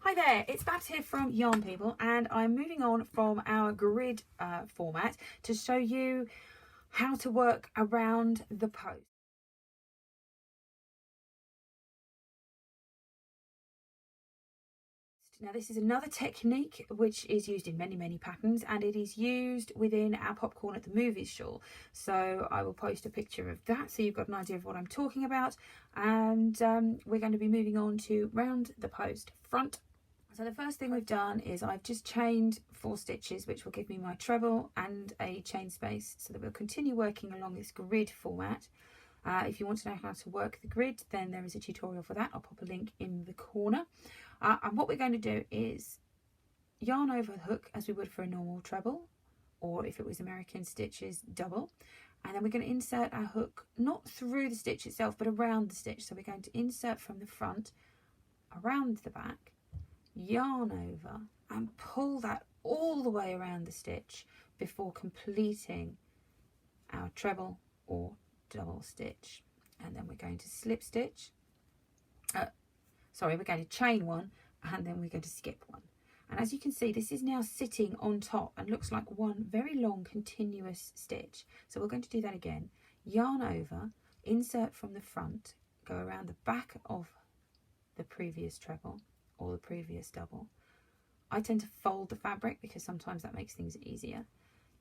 Hi there, it's Babs here from Yarn People, and I'm moving on from our grid format to show you how to work around the post. Now this is another technique which is used in many patterns, and it is used within our popcorn at the movies shawl. So I will post a picture of that so you've got an idea of what I'm talking about, and we're going to be moving on to round the post front. So the first thing we've done is I've just chained 4 stitches, which will give me my treble and a chain space, so that we'll continue working along this grid format. If you want to know how to work the grid, then there is a tutorial for that. I'll pop a link in the corner. And what we're going to do is yarn over the hook as we would for a normal treble, or if it was American stitches, double. And then we're going to insert our hook not through the stitch itself, but around the stitch. So we're going to insert from the front, around the back, yarn over and pull that all the way around the stitch before completing our treble or double stitch. And then we're going to slip stitch, we're going to chain one, and then we're going to skip one. And as you can see, this is now sitting on top and looks like one very long continuous stitch. So we're going to do that again. Yarn over, insert from the front, go around the back of the previous treble or the previous double. I tend to fold the fabric because sometimes that makes things easier.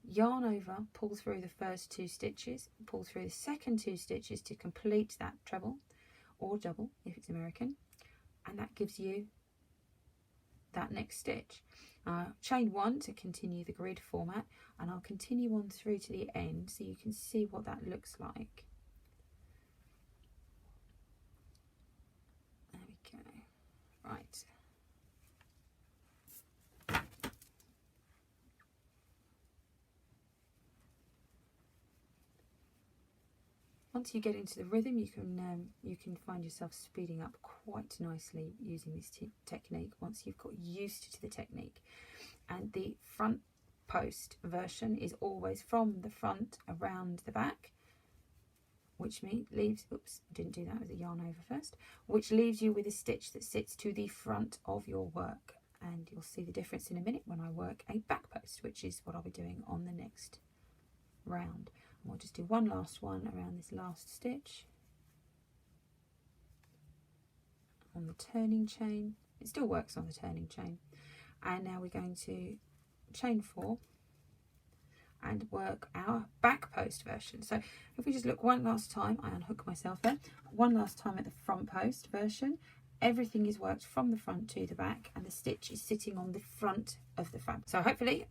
Yarn over, pull through the first 2 stitches, pull through the second 2 stitches to complete that treble or double if it's American, and that gives you that next stitch. Chain 1 to continue the grid format, and I'll continue on through to the end so you can see what that looks like. There we go. Right. Once you get into the rhythm, you can find yourself speeding up quite nicely using this technique once you've got used to the technique. And the front post version is always from the front around the back, which leaves, oops, I didn't do that with the yarn over first, which leaves you with a stitch that sits to the front of your work. And you'll see the difference in a minute when I work a back post, which is what I'll be doing on the next round. And we'll just do one last one around this last stitch on the turning chain. It still works on the turning chain. And now we're going to chain 4 and work our back post version. So if we just look one last time, I unhook myself there, one last time at the front post version, everything is worked from the front to the back, and the stitch is sitting on the front of the fabric. So hopefully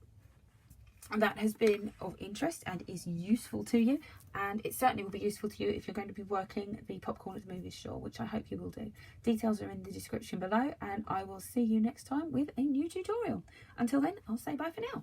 that has been of interest and is useful to you, and it certainly will be useful to you if you're going to be working the popcorn at the movies shawl, which I hope you will do. Details are in the description below, and I will see you next time with a new tutorial. Until then, I'll say bye for now.